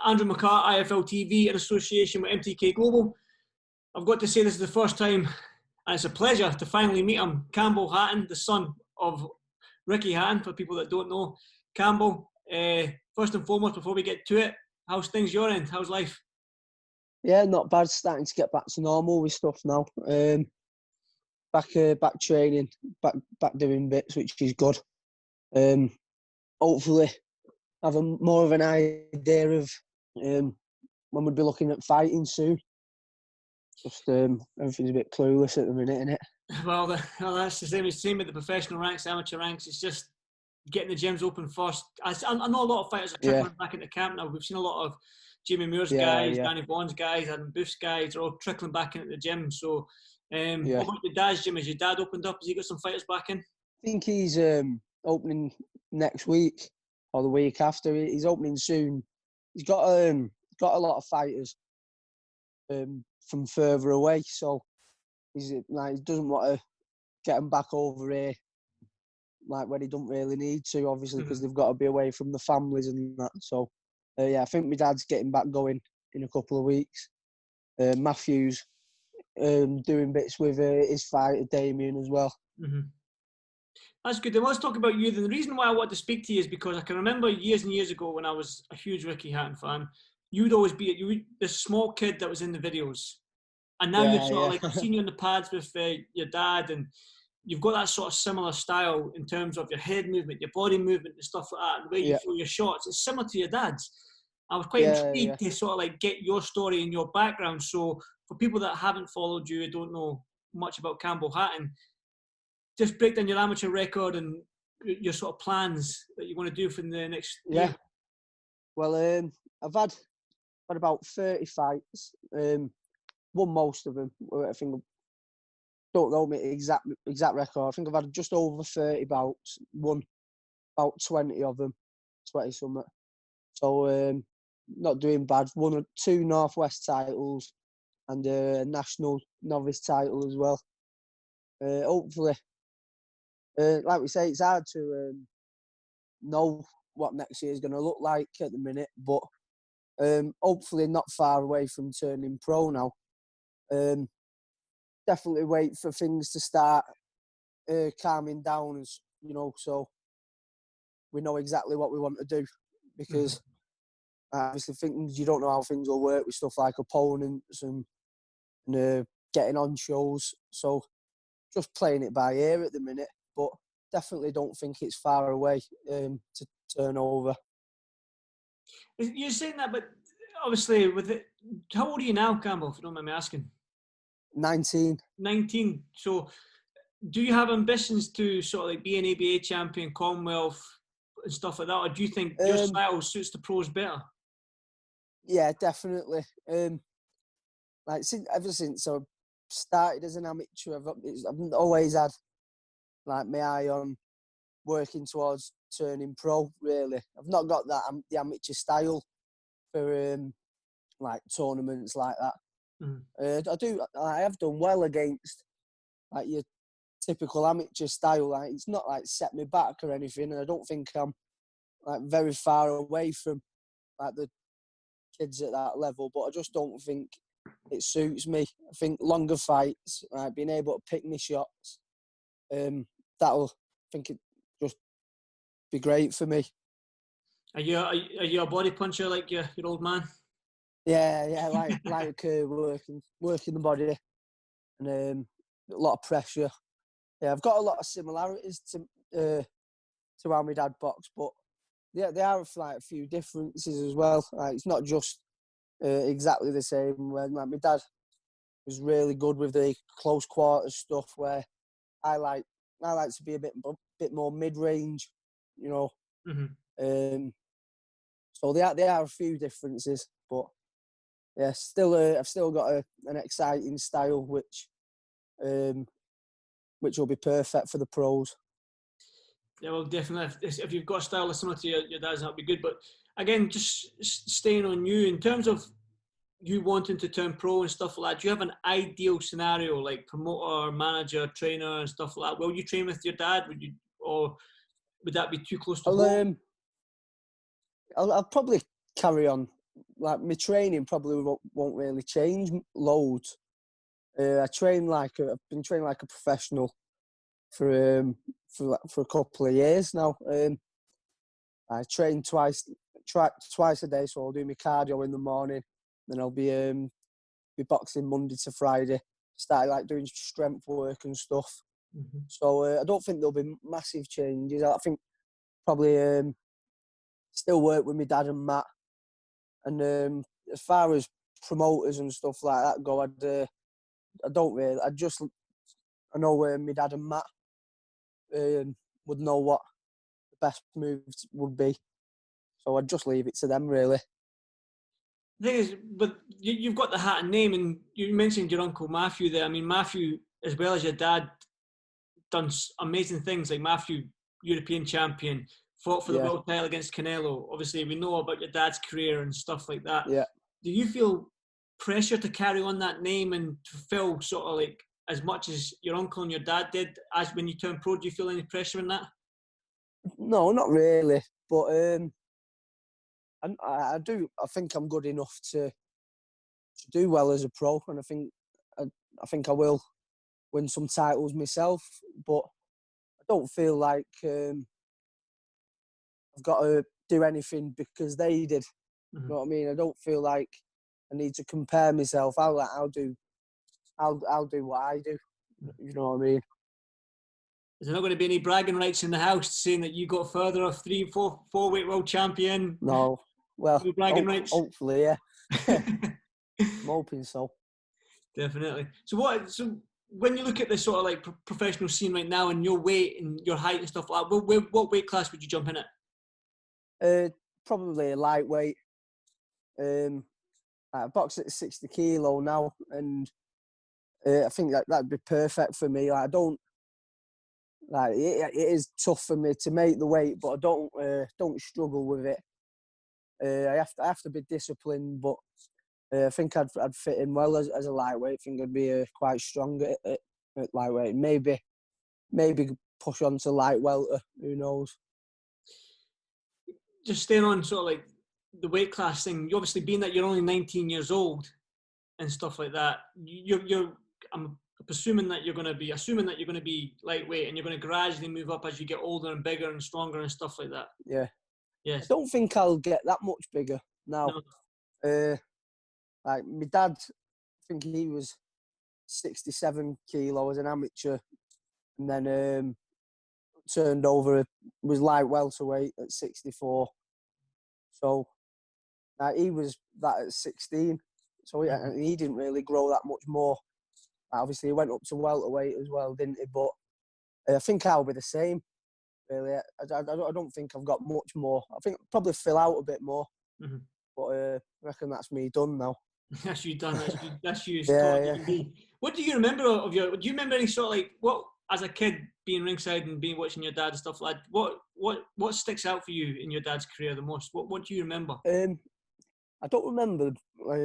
Andrew McCART, IFL TV, in association with MTK Global. I've got to say this is the first time, and it's a pleasure to finally meet him. Campbell Hatton, the son of Ricky Hatton, for people that don't know. Campbell, first and foremost, before we get to it, how's things your end? How's life? Yeah, not bad. Starting to get back to normal with stuff now. Back training, back doing bits, which is good. Hopefully have more of an idea of when we'll be looking at fighting soon. Just everything's a bit clueless at the minute, isn't it? Well, that's the same with the professional ranks, amateur ranks. It's just getting the gyms open first. I know a lot of fighters are trickling back into camp now. We've seen a lot of Jimmy Moore's guys, Danny Vaughn's guys, Adam Booth's guys. They're all trickling back into the gym. So, what about your dad's gym? Has your dad opened up? Has he got some fighters back in? I think he's opening next week or the week after. He's opening soon. He's got a lot of fighters from further away, so he doesn't want to get them back over here like when he don't really need to, obviously, because they've got to be away from the families and that. So I think my dad's getting back going in a couple of weeks. Matthew's doing bits with his fighter Damien as well. That's good. Then let's talk about you. Then the reason why I want to speak to you is because I can remember years and years ago when I was a huge Ricky Hatton fan, you'd always be this small kid that was in the videos, and now you've sort of like I've seen you on the pads with your dad, and you've got that sort of similar style in terms of your head movement, your body movement, and stuff like that, and the way you throw your shots. It's similar to your dad's. I was quite intrigued to sort of like get your story and your background. So for people that haven't followed you, don't know much about Campbell Hatton, just break down your amateur record and your sort of plans that you want to do for the next year. Well, I've had about 30 fights. Won most of them. I think, don't know my exact record. I think I've had just over 30 bouts. Won about 20 of them, 20 something. So not doing bad. Won 2 Northwest titles and a national novice title as well. Hopefully, like we say, it's hard to know what next year is going to look like at the minute, but hopefully not far away from turning pro now. Definitely wait for things to start calming down, so we know exactly what we want to do, because obviously things, you don't know how things will work with stuff like opponents and getting on shows. So just playing it by ear at the minute, but definitely don't think it's far away to turn over. You're saying that, but obviously with it, how old are you now, Campbell, if you don't mind me asking? 19. 19. So do you have ambitions to sort of like be an ABA champion, Commonwealth and stuff like that, or do you think your style suits the pros better? Yeah, definitely. Ever since I started as an amateur, I've always had like my eye on working towards turning pro. Really, I've not got the amateur style for like tournaments like that. I have done well against like your typical amateur style. Like, it's not like set me back or anything, and I don't think I'm like very far away from like the kids at that level. But I just don't think it suits me. I think longer fights, like being able to pick my shots, that'll, I think, it just be great for me. Are you a body puncher like your old man? Yeah, like working the body, and a lot of pressure. Yeah, I've got a lot of similarities to how my dad boxed, but yeah, there are like a few differences as well. Like, it's not just exactly the same. When like my dad was really good with the close quarters stuff, where I like to be a bit more mid range, So there are a few differences, but yeah, I've still got an exciting style which will be perfect for the pros. Yeah, well, definitely. If you've got a style similar to your dad's, that'd be good. But again, just staying on you, in terms of you wanting to turn pro and stuff like that, do you have an ideal scenario, like promoter, manager, trainer and stuff like that? Will you train with your dad? Or would that be too close to home? I'll probably carry on like my training probably won't really change loads. I've been training like a professional for a couple of years now. I train twice a day, so I'll do my cardio in the morning, then I'll be boxing Monday to Friday. Started like doing strength work and stuff. Mm-hmm. So I don't think there'll be massive changes. I think probably still work with my dad and Matt. And as far as promoters and stuff like that go, I don't really. I know my dad and Matt would know what the best moves would be. So I'd just leave it to them, really. The thing is, but you've got the Hatton name, and you mentioned your uncle Matthew there. I mean, Matthew, as well as your dad, done amazing things. Like Matthew, European champion, fought for the world title against Canelo. Obviously, we know about your dad's career and stuff like that. Yeah. Do you feel pressure to carry on that name and fulfill sort of like as much as your uncle and your dad did as when you turned pro? Do you feel any pressure in that? No, not really. But I do. I think I'm good enough to do well as a pro, and I think I will win some titles myself. But I don't feel like I've got to do anything because they did. Mm-hmm. You know what I mean? I don't feel like I need to compare myself. I'll do what I do. You know what I mean? Is there not going to be any bragging rights in the house saying that you got further of 3-4 weight world champion? No. Well, no bragging rights? Hopefully, yeah. I'm hoping so. Definitely. So when you look at the sort of like professional scene right now and your weight and your height and stuff like that, what weight class would you jump in at? Probably a lightweight. I box at 60 kilo now, and I think that'd be perfect for me. Like, I don't like it is tough for me to make the weight, but I don't struggle with it. I have to be disciplined, but I think I'd fit in well as a lightweight. I think I'd be quite strong at lightweight. Maybe push on to light welter. Who knows? Just staying on sort of like the weight class thing. You obviously, being that you're only 19 years old and stuff like that, I'm assuming that you're going to be lightweight, and you're going to gradually move up as you get older and bigger and stronger and stuff like that. Yeah. Yes. I don't think I'll get that much bigger now. No. Like my dad, I think he was 67 kilo as an amateur, and then turned over, was light welterweight at 64. So he was that at 16. So he didn't really grow that much more. Obviously, he went up to welterweight as well, didn't he? But I think I'll be the same. Really, I don't think I've got much more. I think I'll probably fill out a bit more. Mm-hmm. But I reckon that's me done now. That's you done. That's you. Yeah. What do you remember of your? Do you remember any sort of like what as a kid being ringside and watching your dad and stuff like that? What sticks out for you in your dad's career the most? What do you remember? I don't remember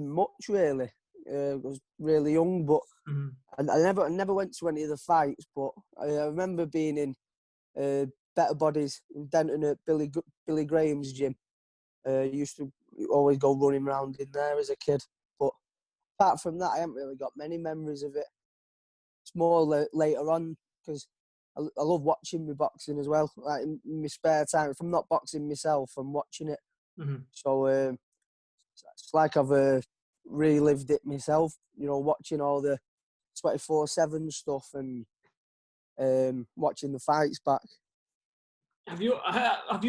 much really. I was really young, but I never went to any of the fights. But I remember being in Better Bodies in Denton at Billy Graham's gym. Used to always go running around in there as a kid. But apart from that, I haven't really got many memories of it. It's more later on because I love watching my boxing as well. Like in my spare time, if I'm not boxing myself, I'm watching it. Mm-hmm. So it's like I've relived it myself. You know, watching all the 24/7 stuff and watching the fights back. Have you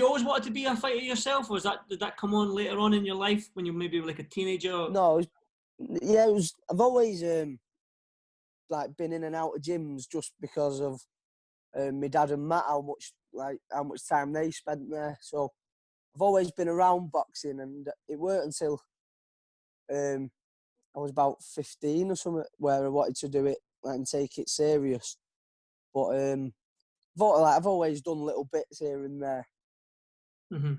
always wanted to be a fighter yourself, or did that come on later on in your life when you maybe were like a teenager? No, it was. I've always like been in and out of gyms just because of my dad and Matt, how much time they spent there. So I've always been around boxing, and it weren't until I was about 15 or something where I wanted to do it and take it serious. But I've always done little bits here and there. Mm-hmm.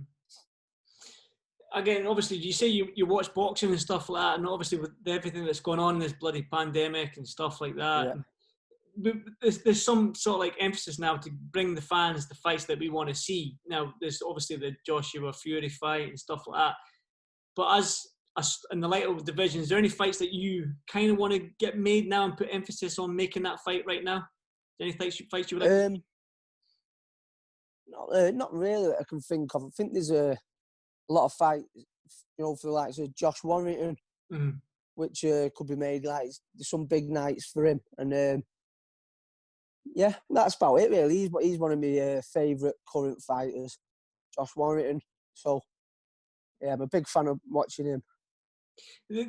Again, obviously, you say you watch boxing and stuff like that, and obviously with everything that's going on in this bloody pandemic and stuff like that, yeah. There's some sort of like emphasis now to bring the fans the fights that we want to see. Now, there's obviously the Joshua Fury fight and stuff like that, But as in the lighter division, is there any fights that you kind of want to get made now and put emphasis on making that fight right now? Any fights you would like? Not really that I can think of. I think there's a lot of fights, for the likes of Josh Warrington, which could be made. Like there's some big nights for him, and yeah, that's about it really. He's one of my favourite current fighters, Josh Warrington. So yeah, I'm a big fan of watching him. You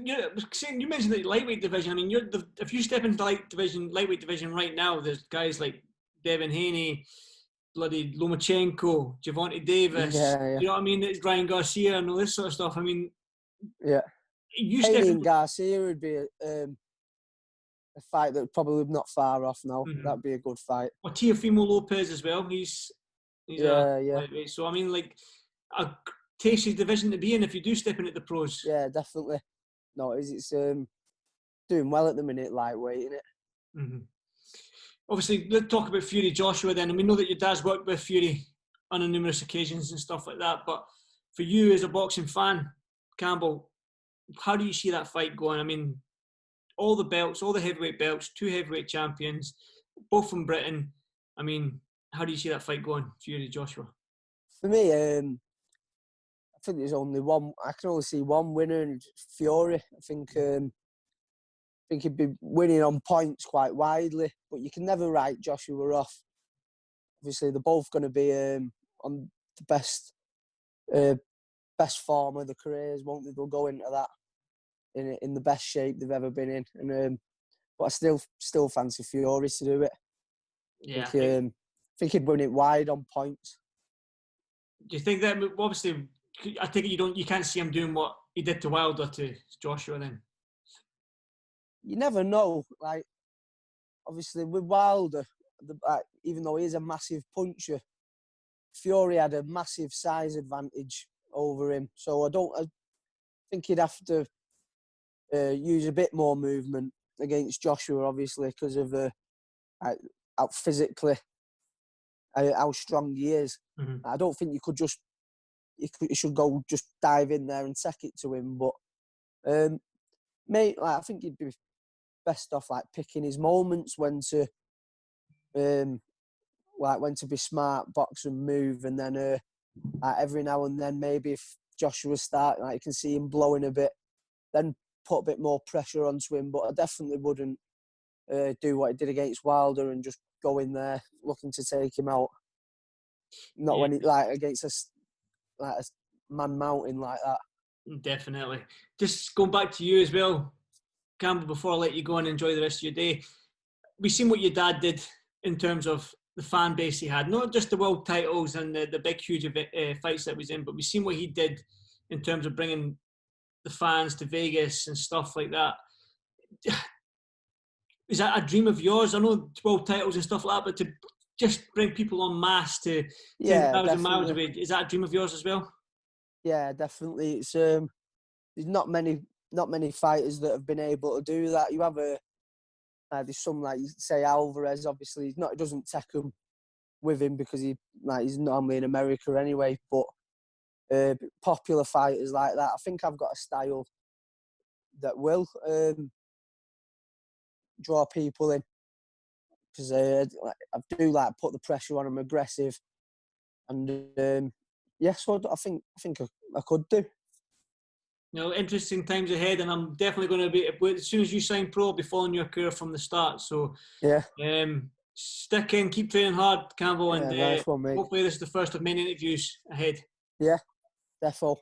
mentioned the lightweight division. I mean, if you step into the lightweight division right now, there's guys like Devin Haney, bloody Lomachenko, Javante Davis. Yeah. You know what I mean? It's Ryan Garcia and all this sort of stuff. I mean, yeah. Haney and Garcia would be a fight that probably not far off now. That'd be a good fight. Or Teofimo Lopez as well. He's yeah. Lightweight. So I mean, like a tasty division to be in if you do step into the pros. Yeah, definitely. No, it's doing well at the minute, lightweight, isn't it? Obviously, let's talk about Fury Joshua then. And we know that your dad's worked with Fury on numerous occasions and stuff like that. But for you as a boxing fan, Campbell, how do you see that fight going? I mean, all the belts, all the heavyweight belts, 2 heavyweight champions, both from Britain. I mean, how do you see that fight going, Fury Joshua? For me, I think there's only one. I can only see one winner, and Fury. I think he'd be winning on points quite widely, but you can never write Joshua off. Obviously, they're both going to be on the best form of their careers, won't they? They'll go into that in the best shape they've ever been in, and but I still fancy Fury to do it. Yeah, I think he'd win it wide on points. Do you think that obviously? I think you can't see him doing what he did to Wilder to Joshua then. You never know. Like, obviously, with Wilder, even though he is a massive puncher, Fury had a massive size advantage over him. So I think he'd have to use a bit more movement against Joshua, obviously, because of how physically, how strong he is. I don't think you could you should go just dive in there and take it to him. But mate, I think he'd be best off picking his moments when to be smart, box and move, and then every now and then maybe if Joshua starts, you can see him blowing a bit, then put a bit more pressure onto him. But I definitely wouldn't do what he did against Wilder and just go in there looking to take him out. Not when he against a man mountain like that. Definitely. Just going back to you as well, Campbell, before I let you go and enjoy the rest of your day, we've seen what your dad did in terms of the fan base he had, not just the world titles and the big, huge fights that was in, but we've seen what he did in terms of bringing the fans to Vegas and stuff like that. Is that a dream of yours? I know world titles and stuff like that, but to just bring people en masse to 10,000 miles away, is that a dream of yours as well? Yeah, definitely. It's there's not many fighters that have been able to do that. You have there's some like you say Alvarez. Obviously, he doesn't take them with him because he's normally in America anyway. But popular fighters like that, I think I've got a style that will draw people in because I do put the pressure on. I'm aggressive, and so I think I could do. Interesting times ahead, and I'm definitely going to be, as soon as you sign pro, I'll be following your career from the start. So, yeah. Stick in, keep training hard, Campbell, and nice one, mate. Hopefully this is the first of many interviews ahead. Yeah, defo.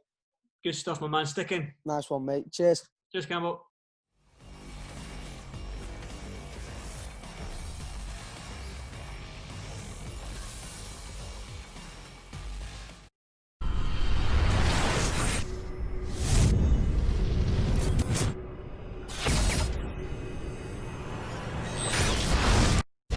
Good stuff, my man. Stick in. Nice one, mate. Cheers. Cheers, Campbell.